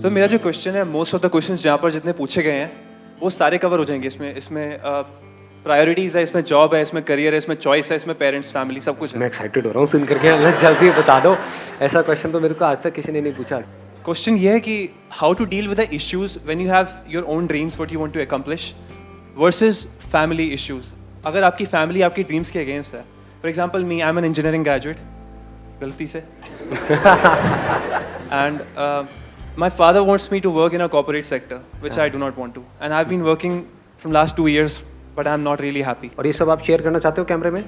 तो मेरा जो क्वेश्चन है, मोस्ट ऑफ द क्वेश्चंस जहाँ पर जितने पूछे गए हैं वो सारे कवर हो जाएंगे इसमें प्रायोरिटीज़ है, इसमें जॉब है, इसमें करियर है, इसमें चॉइस है, इसमें पेरेंट्स, फैमिली, सब कुछ है। मैं एक्साइटेड हो रहा हूँ सुन करके, जल्दी बता दो। ऐसा क्वेश्चन तो मेरे को आज तक किसी ने नहीं पूछा। क्वेश्चन ये है कि how to deal with the issues when you have your own dreams what you want to accomplish versus family issues. अगर आपकी फैमिली आपकी ड्रीम्स के अगेंस्ट है, for example me, I am an engineering graduate, गलती से, and my father wants me to work in a corporate sector, which I do not want to, and I've been working from last 2 years, but I'm not really happy. और ये सब आप share करना चाहते हो कैमरे में?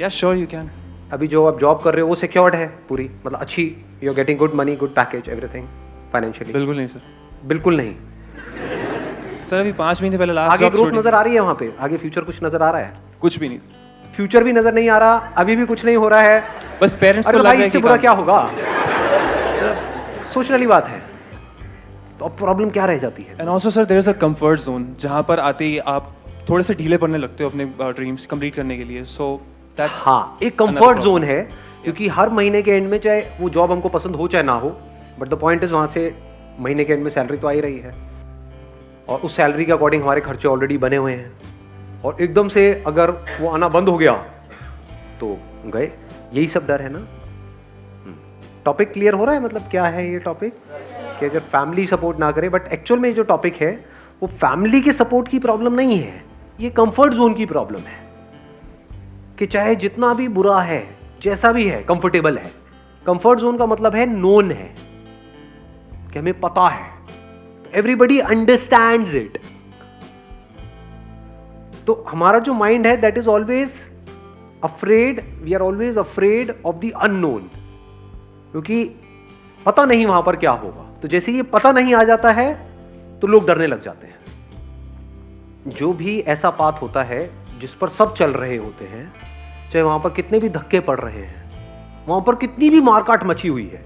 Yeah, sure you can. अभी जो आप जॉब कर रहे हो वो सिक्योर्ड है पूरी, मतलब अच्छी, you are getting good money, good package, everything financially? बिल्कुल नहीं सर, बिल्कुल नहीं सर। अभी 5 महीने पहले लास्ट आगे ग्रोथ नजर आ रही है वहाँ पे? आगे फ्यूचर कुछ नजर आ रहा है? कुछ भी नहीं, फ्यूचर भी नजर नहीं आ रहा, अभी भी कुछ नहीं हो रहा है, बस पेरेंट्स को लग रहा है कि बुरा क्या होगा। सोचने वाली बात है, तो अब प्रॉब्लम क्या रह जाती है? And also sir there is a comfort zone जहाँ पर आते ही आप थोड़े से ढीले पड़ने लगते हो अपने ड्रीम्स कंप्लीट करने के लिए। सो दैट्स, हाँ, एक कंफर्ट जोन है, क्योंकि हर महीने के एंड में चाहे वो जॉब हमको पसंद हो चाहे ना हो, बट द पॉइंट इज वहाँ से महीने के एंड में सैलरी तो आ ही रही है, और उस सैलरी के अकॉर्डिंग हमारे खर्चे ऑलरेडी बने हुए हैं, और एकदम से अगर वो आना बंद हो गया तो गए। यही सब डर है ना। टॉपिक क्लियर हो रहा है? मतलब क्या है ये टॉपिक, कि अगर फैमिली सपोर्ट ना करे, बट एक्चुअल में जो टॉपिक है वो फैमिली के सपोर्ट की प्रॉब्लम नहीं है, ये कंफर्ट जोन की प्रॉब्लम है, कि चाहे जितना भी बुरा है, जैसा भी है, कंफर्टेबल है। कंफर्ट जोन का मतलब है नोन है, कि हमें पता है, एवरीबडी अंडरस्टैंड्स इट। तो हमारा जो माइंड है that is always afraid, we are always afraid of the unknown, क्योंकि पता नहीं वहां पर क्या होगा। तो जैसे ये पता नहीं आ जाता है तो लोग डरने लग जाते हैं। जो भी ऐसा पाथ होता है जिस पर सब चल रहे होते हैं, चाहे वहां पर कितने भी धक्के पड़ रहे हैं, वहां पर कितनी भी मारकाट मची हुई है,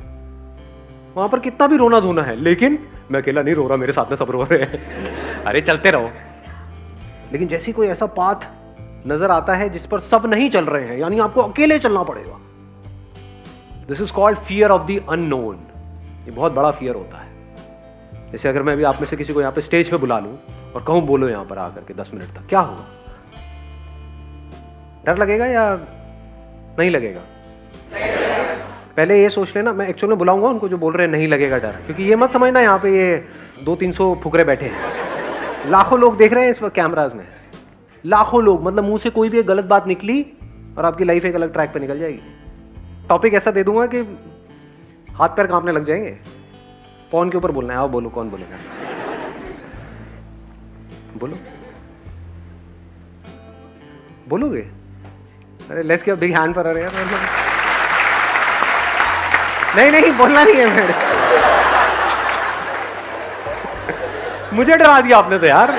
वहां पर कितना भी रोना धोना है, लेकिन मैं अकेला नहीं रो रहा, मेरे साथ में सब रो रहे हैं। अरे चलते रहो। लेकिन जैसे कोई ऐसा पाथ नजर आता है जिस पर सब नहीं चल रहे हैं, यानी आपको अकेले चलना पड़ेगा, this is called fear of the unknown. ये बहुत बड़ा फियर होता है। जैसे अगर मैं अभी आप में से किसी को यहाँ पे स्टेज पे बुला लूं और कहूं बोलो यहाँ पर आकर के 10 मिनट तक, क्या होगा? डर लगेगा या नहीं लगेगा? पहले ये सोच लेना, मैं एक्चुअल में बुलाऊंगा उनको जो बोल रहे हैं नहीं लगेगा डर, क्योंकि ये मत समझना यहाँ पे ये 200-300 फुकरे बैठे हैं, लाखों लोग देख रहे हैं इस वक्त कैमराज में, लाखों लोग। मतलब मुंह से कोई भी एक गलत बात निकली और आपकी लाइफ एक अलग ट्रैक पे निकल जाएगी। टॉपिक ऐसा दे दूंगा कि हाथ पैर कांपने लग जाएंगे। कौन के ऊपर बोलना है? आओ बोलो, कौन बोलेगा? बोलो, बोलोगे? अरे let's give a big hand for her यार। नहीं बोलना नहीं है मेरे। मुझे डरा दिया आपने तो यार।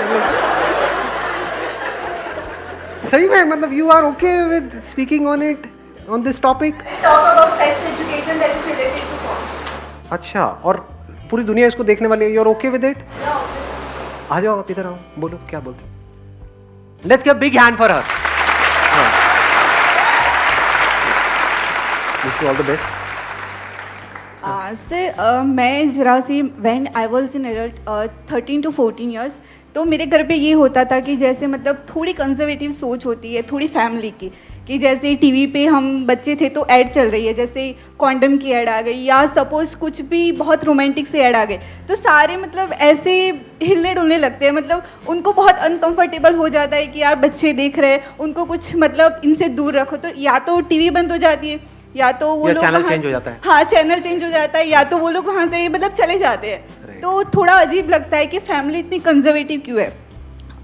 सही में, मतलब you are okay with speaking on it, on this topic? Talk about sex education that is related to porn. अच्छा, और पूरी दुनिया इसको देखने वाली है, you are okay with it? Yeah, obviously. आ जाओ आप इधर आओ, बोलो क्या बोलते? Let's give a big hand for her. Wish you all the best. Sir मैं जरा see when I was in adult 13 to 14 years, तो मेरे घर पे ये होता था कि जैसे मतलब थोड़ी कंजर्वेटिव सोच होती है थोड़ी फैमिली की, कि जैसे टीवी पे हम बच्चे थे तो ऐड चल रही है, जैसे कॉन्डम की ऐड आ गई या सपोज कुछ भी बहुत रोमांटिक से ऐड आ गए, तो सारे मतलब ऐसे हिलने डुलने लगते हैं, मतलब उनको बहुत अनकंफर्टेबल हो जाता है कि यार बच्चे देख रहे हैं, उनको कुछ मतलब इनसे दूर रखो। तो या तो टीवी बंद हो जाती है, या तो वो लोग चैनल चेंज हो जाता है। हाँ, चैनल चेंज हो जाता है, या तो वो लोग वहाँ से मतलब चले जाते हैं। तो थोड़ा अजीब लगता है कि फैमिली इतनी कंजर्वेटिव क्यों है।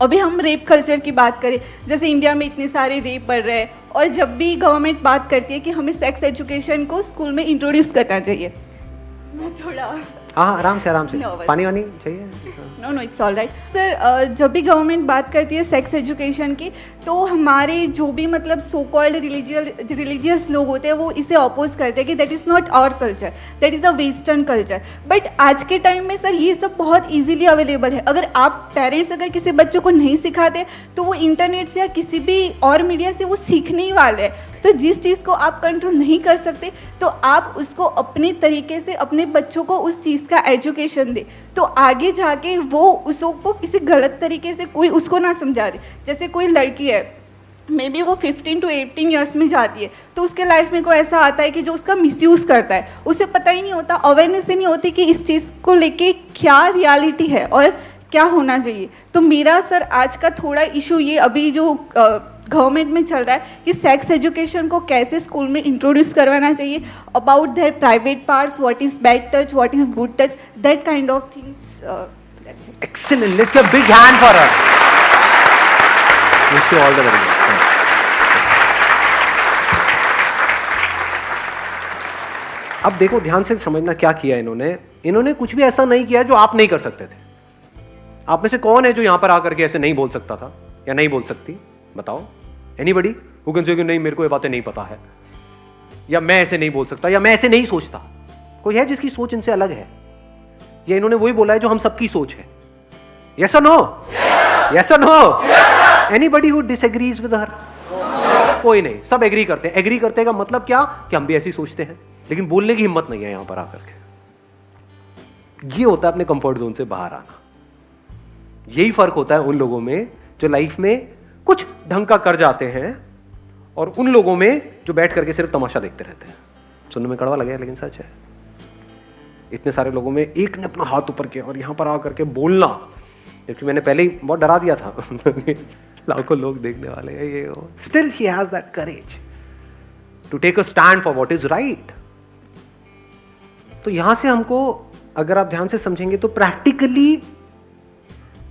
अभी हम रेप कल्चर की बात करें, जैसे इंडिया में इतने सारे रेप बढ़ रहे हैं, और जब भी गवर्नमेंट बात करती है कि हमें सेक्स एजुकेशन को स्कूल में इंट्रोड्यूस करना चाहिए, मैं थोड़ा हाँ आराम से Nervous. पानी वानी चाहिए? No it's all right sir. जब भी गवर्नमेंट बात करती है सेक्स एजुकेशन की, तो हमारे जो भी मतलब सो कॉल्ड रिलीजियस लोग होते हैं वो इसे अपोज करते हैं कि that is not our culture, that is a western culture. But आज के टाइम में सर ये सब बहुत ईजिली अवेलेबल है। अगर आप पेरेंट्स अगर किसी बच्चों को नहीं सिखाते तो वो इंटरनेट से या किसी भी और मीडिया से वो सीखने ही वाले हैं। तो जिस चीज़ को आप कंट्रोल नहीं कर सकते तो आप उसको अपने तरीके से अपने बच्चों को उस चीज़ का एजुकेशन दे, तो आगे जाके वो उसको किसी गलत तरीके से कोई उसको ना समझा दे। जैसे कोई लड़की है, मे बी वो 15 to 18 ईयर्स में जाती है, तो उसके लाइफ में कोई ऐसा आता है कि जो उसका मिसयूज़ करता है, उसे पता ही नहीं होता, अवेयरनेस ही नहीं होती कि इस चीज़ को लेके क्या रियलिटी है और क्या होना चाहिए। तो मेरा सर आज का थोड़ा इशू ये अभी जो गवर्नमेंट में चल रहा है कि सेक्स एजुकेशन को कैसे स्कूल में इंट्रोड्यूस करवाना चाहिए, about their private parts, what is bad touch, what is good touch, that kind of things. That's it. Excellent. Let's give a big hand for her. Wish you all the very best. अब देखो, ध्यान से समझना क्या किया इन्होंने कुछ भी ऐसा नहीं किया जो आप नहीं कर सकते थे। आप में से कौन है जो यहां पर आकर के ऐसे नहीं बोल सकता था या नहीं बोल सकती? बताओ। एनीबडी हु कैन से कि नहीं मेरे को ये बातें नहीं पता है, या मैं ऐसे नहीं बोल सकता, या मैं ऐसे नहीं सोचता? कोई है जिसकी सोच इनसे अलग है? या इन्होंने वही बोला है जो हम सबकी सोच है? यस और नो? यस और no? Anybody who disagrees with her? कोई नहीं, सब एग्री करते हैं। एग्री करते का मतलब क्या कि हम भी ऐसी सोचते हैं, लेकिन बोलने की हिम्मत नहीं है यहां पर आकर के। ये होता है अपने कंफर्ट जोन से बाहर आना। यही फर्क होता है उन लोगों में जो लाइफ में कुछ ढंग का कर जाते हैं और उन लोगों में जो बैठ करके सिर्फ तमाशा देखते रहते हैं। सुनने में कड़वा लगे लेकिन सच है। इतने सारे लोगों में एक ने अपना हाथ ऊपर किया और यहां पर आकर के बोलना, क्योंकि मैंने पहले ही बहुत डरा दिया था लाखों लोग देखने वाले हैं ये वो, still he has that courage to take a stand for what is right. तो यहां से हमको अगर आप ध्यान से समझेंगे तो प्रैक्टिकली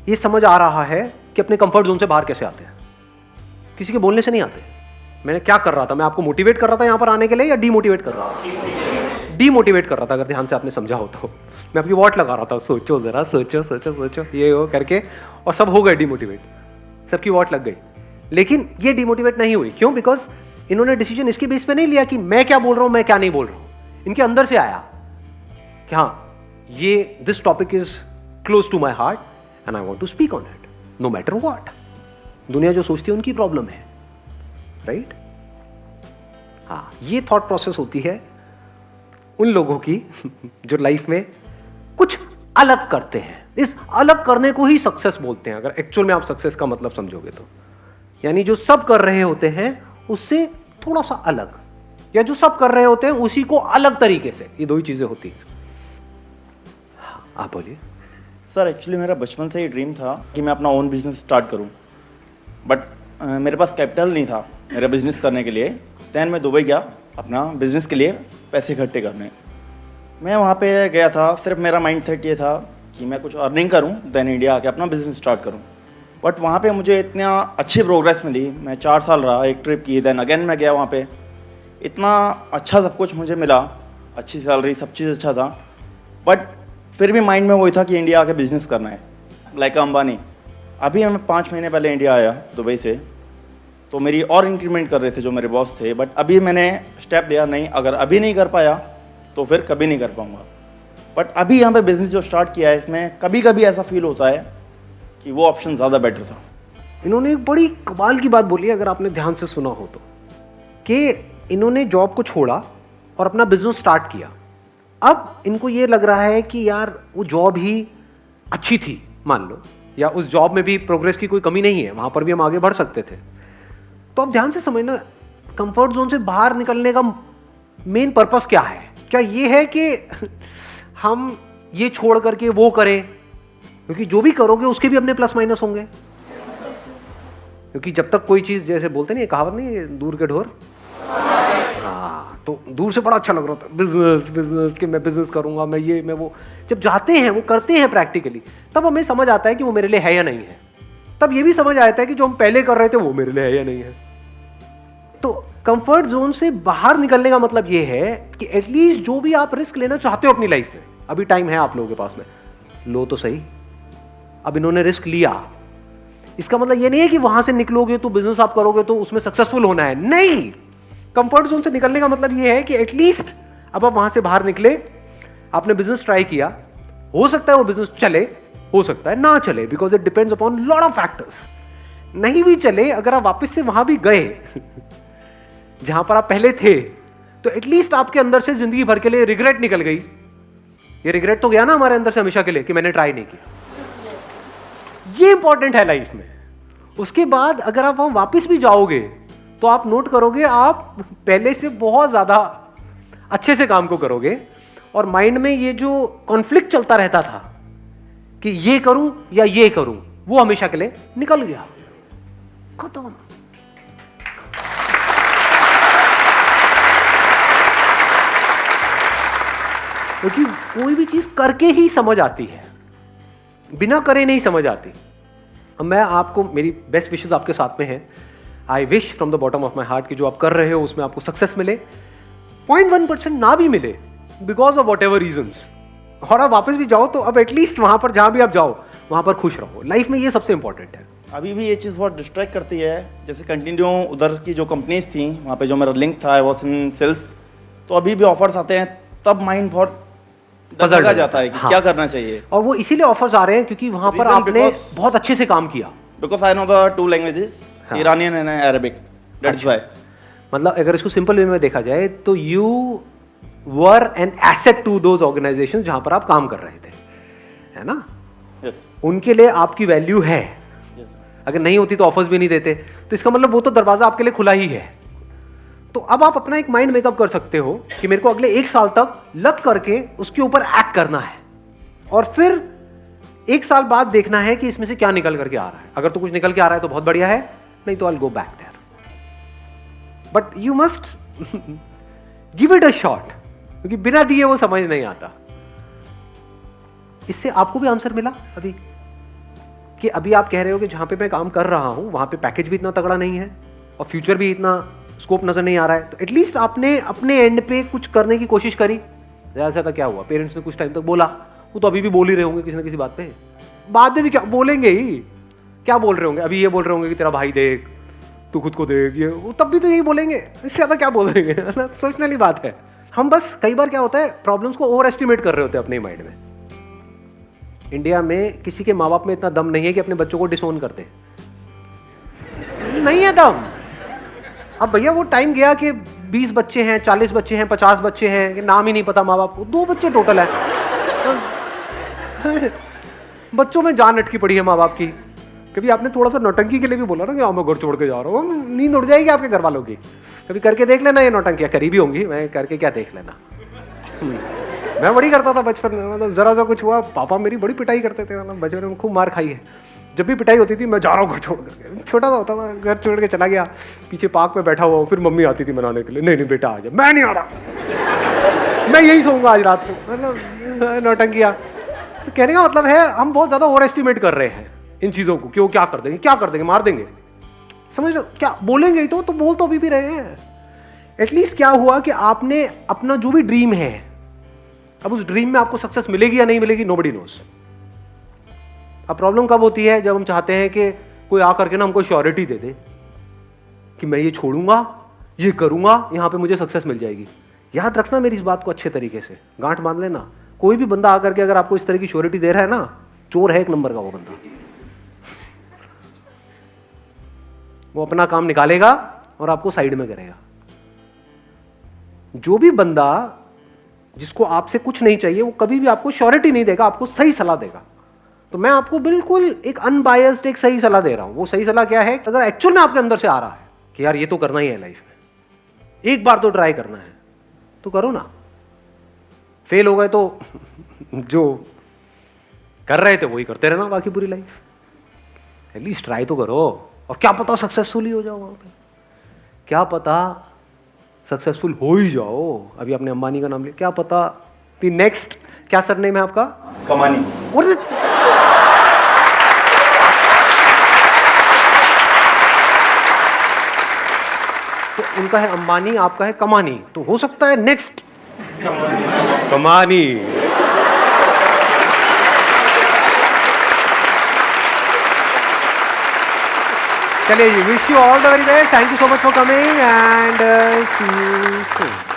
ये समझ आ रहा है कि अपने कंफर्ट जोन से बाहर कैसे आते हैं। किसी के बोलने से नहीं आते। मैंने क्या कर रहा था? मैं आपको मोटिवेट कर रहा था यहां पर आने के लिए या डीमोटिवेट कर रहा था? डीमोटिवेट कर रहा था, अगर ध्यान से आपने समझा हो तो। मैं आपकी वॉट लगा रहा था, सोचो जरा, सोचो सोचो सोचो, ये वो करके, और सब हो गए डीमोटिवेट, सबकी वॉट लग गई। लेकिन ये डीमोटिवेट नहीं हुई। क्यों? बिकॉज इन्होंने डिसीजन इसके बेस पे नहीं लिया कि मैं क्या बोल रहा हूं, मैं क्या नहीं बोल रहा हूं। इनके अंदर से आया कि हाँ, ये this topic is close to my heart and I want to speak on it no matter what. दुनिया जो सोचती है उनकी प्रॉब्लम है, राइट? हाँ, ये थॉट प्रोसेस होती है उन लोगों की जो लाइफ में कुछ अलग करते हैं। इस अलग करने को ही सक्सेस बोलते हैं, अगर एक्चुअल में आप सक्सेस का मतलब समझोगे तो। यानी जो सब कर रहे होते हैं उससे थोड़ा सा अलग, या जो सब कर रहे होते हैं उसी को अलग तरीके से। ये दो ही चीजें होती हैं। हाँ, आप बोलिए। सर, एक्चुअली मेरा बचपन से ही ड्रीम था कि मैं अपना ओन बिजनेस स्टार्ट करूं, बट मेरे पास कैपिटल नहीं था मेरा बिजनेस करने के लिए। दैन मैं दुबई गया अपना बिजनेस के लिए पैसे इकट्ठे करने। मैं वहाँ पे गया था, सिर्फ मेरा माइंडसेट ये था कि मैं कुछ अर्निंग करूँ, दैन इंडिया आके अपना बिजनेस स्टार्ट करूँ। बट वहाँ पे मुझे इतना अच्छी प्रोग्रेस मिली। मैं 4 साल रहा, एक ट्रिप की, दैन अगेन मैं गया वहाँ पे, इतना अच्छा सब कुछ मुझे मिला, अच्छी सैलरी, सब चीज़ अच्छा था। बट फिर भी माइंड में वही था कि इंडिया आके बिजनेस करना है, लाइक अंबानी। अभी मैं 5 महीने पहले इंडिया आया दुबई से, तो मेरी और इंक्रीमेंट कर रहे थे जो मेरे बॉस थे। बट अभी मैंने स्टेप लिया, नहीं, अगर अभी नहीं कर पाया तो फिर कभी नहीं कर पाऊँगा। बट अभी यहाँ पे बिजनेस जो स्टार्ट किया है, इसमें कभी कभी ऐसा फील होता है कि वो ऑप्शन ज़्यादा बेटर था। इन्होंने एक बड़ी कमाल की बात बोली, अगर आपने ध्यान से सुना हो तो, कि इन्होंने जॉब को छोड़ा और अपना बिजनेस स्टार्ट किया। अब इनको ये लग रहा है कि यार वो जॉब ही अच्छी थी, मान लो, या उस जॉब में भी प्रोग्रेस की कोई कमी नहीं है, वहां पर भी हम आगे बढ़ सकते थे। तो अब ध्यान से समझना, कंफर्ट जोन से बाहर निकलने का मेन पर्पस क्या है? क्या ये है कि हम ये छोड़ करके वो करें? क्योंकि जो भी करोगे उसके भी अपने प्लस माइनस होंगे। क्योंकि जब तक कोई चीज, जैसे बोलते नहीं, कहावत नहीं, दूर के ढोर। हाँ, तो दूर से बड़ा अच्छा लग रहा था बिजनेस बिजनेस, कि मैं बिजनेस करूंगा, मैं ये मैं वो। जब जाते हैं, वो करते हैं प्रैक्टिकली, तब हमें समझ आता है कि वो मेरे लिए है या नहीं है। तब ये भी समझ आता है कि जो हम पहले कर रहे थे वो मेरे लिए है या नहीं है। तो कंफर्ट जोन से बाहर निकलने का मतलब ये है कि एटलीस्ट जो भी आप रिस्क लेना चाहते हो अपनी लाइफ में, अभी टाइम है आप लोगों के पास में, लो तो सही। अब इन्होंने रिस्क लिया, इसका मतलब ये नहीं है कि वहां से निकलोगे तो बिजनेस आप करोगे तो उसमें सक्सेसफुल होना है, नहीं। कंफर्ट जोन से निकलने का मतलब ये है कि एटलीस्ट अब आप वहां से बाहर निकले, आपने बिजनेस ट्राई किया, हो सकता है वो बिजनेस चले, हो सकता है ना चले, because it depends upon lot of factors. नहीं भी चले, अगर आप वापस से वहां भी गए जहां पर आप पहले थे, तो एटलीस्ट आपके अंदर से जिंदगी भर के लिए रिग्रेट निकल गई। ये रिग्रेट तो गया ना हमारे अंदर से हमेशा के लिए कि मैंने ट्राई नहीं किया। ये इंपॉर्टेंट है लाइफ में। उसके बाद अगर आप वहां वापस भी जाओगे तो आप नोट करोगे आप पहले से बहुत ज्यादा अच्छे से काम को करोगे, और माइंड में ये जो कॉन्फ्लिक्ट चलता रहता था कि ये करूं या ये करूं, वो हमेशा के लिए निकल गया, खत्म। क्योंकि कोई भी चीज करके ही समझ आती है, बिना करे नहीं समझ आती। अब मैं आपको, मेरी बेस्ट विशेस आपके साथ में है। I wish from the bottom of my heart कि जो आप कर रहे हो उसमें आपको सक्सेस मिले, 0.1% ना भी मिले because of whatever reasons, और आप वापस भी जाओ तो अब एटलीस्ट वहां पर जहां भी आप जाओ वहां पर खुश रहो। लाइफ में ये सबसे इंपॉर्टेंट है। अभी भी ये चीज़ बहुत डिस्ट्रैक्ट करती है। जैसे कंटिन्यू उधर की जो कंपनीज थी वहाँ पे जो मेरा लिंक था, आई वाज इन सेल्स, तो अभी भी ऑफर्स आते हैं तब माइंड बहुत लगा जाता है कि हाँ। क्या करना चाहिए। और वो इसीलिए ऑफर्स आ रहे हैं क्योंकि वहां पर Reason आपने because- बहुत अच्छे से काम किया। Because I know the 2 languages, हाँ। Iranian and Arabic, that's why. मतलब अगर इसको सिंपल वे में देखा जाए तो you were an asset to those organisation जहां पर आप काम कर रहे थे, है ना? यस उनके लिए आपकी वैल्यू है। यस। अगर नहीं होती तो ऑफर्स भी नहीं देते, तो इसका मतलब वो तो दरवाजा आपके लिए खुला ही है। तो अब आप अपना एक माइंड मेकअप कर सकते हो कि मेरे को अगले 1 साल तक लग करके उसके ऊपर एक्ट करना है, और फिर 1 साल बाद देखना है कि इसमें से क्या निकल करके आ रहा है। अगर तो कुछ निकल के आ रहा है तो बहुत बढ़िया है, नहीं तो I will go back there. But you must give it a shot, क्योंकि बिना दिए वो समझ नहीं आता। इससे आपको भी आंसर मिला अभी कि अभी आप कह रहे हो कि जहां पे मैं काम कर रहा हूं वहां पे पैकेज भी इतना तगड़ा नहीं है और फ्यूचर भी इतना स्कोप नजर नहीं आ रहा है, तो एटलीस्ट आपने अपने एंड पे कुछ करने की कोशिश करी। ऐसा था, क्या हुआ, पेरेंट्स ने कुछ टाइम तक बोला, वो तो अभी भी बोल ही रहे होंगे किसी ना किसी बात पे, बाद में भी क्या बोलेंगे ही, क्या बोल रहे होंगे, अभी ये बोल रहे होंगे कि तेरा भाई देख, तू खुद को देख, ये वो तब भी तो यही बोलेंगे, इससे ज्यादा क्या बोलेंगे, है ना? सोचने वाली बात है। हम बस कई बार क्या होता है, प्रॉब्लम्स को ओवर एस्टिमेट कर रहे होते हैं अपने माइंड में। इंडिया में किसी के माँ बाप में इतना दम नहीं है कि अपने बच्चों को डिसोन कर दे, नहीं है दम। अब भैया वो टाइम गया कि 20 बच्चे हैं, 40 बच्चे हैं, 50 बच्चे हैं, कि नाम ही नहीं पता माँ बाप को, 2 बच्चे टोटल है। बच्चों में जान अटकी पड़ी है माँ बाप की। कभी आपने थोड़ा सा नौटंकी के लिए भी बोला ना कि मैं घर छोड़ के जा रहा हूँ, नींद उड़ जाएगी आपके घर वालों की। कभी करके देख लेना, ये नौटंकियाँ करी भी होंगी, मैं करके क्या देख लेना। मैं बड़ी करता था बचपन में, मतलब जरा सा कुछ हुआ पापा मेरी बड़ी पिटाई करते थे, मतलब बचपन में खूब मार खाई है। जब भी पिटाई होती थी मैं जा रहा हूँ घर छोड़ करके, छोटा सा होता था, घर छोड़ के चला गया, पीछे पार्क में बैठा हुआ, फिर मम्मी आती थी मनाने के लिए, नहीं नहीं बेटा आ जा, मैं नहीं आ रहा, मैं यही सोऊंगा आज रात को, मतलब नौटंकिया। तो कहने का मतलब है हम बहुत ज्यादा ओवर एस्टिमेट कर रहे हैं इन चीजों को, क्यों, क्या कर देंगे, क्या कर देंगे, मार देंगे, समझ लो, क्या बोलेंगे ही तो बोल तो अभी भी रहे हैं। एटलीस्ट क्या हुआ कि आपने अपना जो भी ड्रीम है, अब उस ड्रीम में आपको सक्सेस मिलेगी या नहीं मिलेगी, नोबडी नोस। अब प्रॉब्लम कब होती है, जब हम चाहते हैं कि कोई आकर के ना हमको श्योरिटी दे दे कि मैं ये छोड़ूंगा, ये करूंगा, यहां पे मुझे सक्सेस मिल जाएगी। याद रखना मेरी इस बात को अच्छे तरीके से, गांठ बांध लेना, कोई भी बंदा आकर के अगर आपको इस तरह की श्योरिटी दे रहा है ना, चोर है 1 नंबर का वो बंदा। वो अपना काम निकालेगा और आपको साइड में करेगा। जो भी बंदा जिसको आपसे कुछ नहीं चाहिए वो कभी भी आपको श्योरिटी नहीं देगा, आपको सही सलाह देगा। तो मैं आपको बिल्कुल एक अनबायस्ड एक सही सलाह दे रहा हूं। वो सही सलाह क्या है, अगर एक्चुअल में आपके अंदर से आ रहा है कि यार ये तो करना ही है लाइफ में, एक बार तो ट्राई करना है, तो करो ना। फेल हो गए तो जो कर रहे थे वही करते रहना बाकी पूरी लाइफ। एटलीस्ट ट्राई तो करो, और क्या पता सक्सेसफुल ही हो जाओ वहां पे, क्या पता सक्सेसफुल हो ही जाओ। अभी आपने अंबानी का नाम लिया, क्या पता दी नेक्स्ट, क्या सरनेम है आपका, कमानी। तो उनका है अंबानी, आपका है कमानी, तो हो सकता है नेक्स्ट कमानी। चलिए जी, wish you all the very best, thank you so much for coming and see you soon.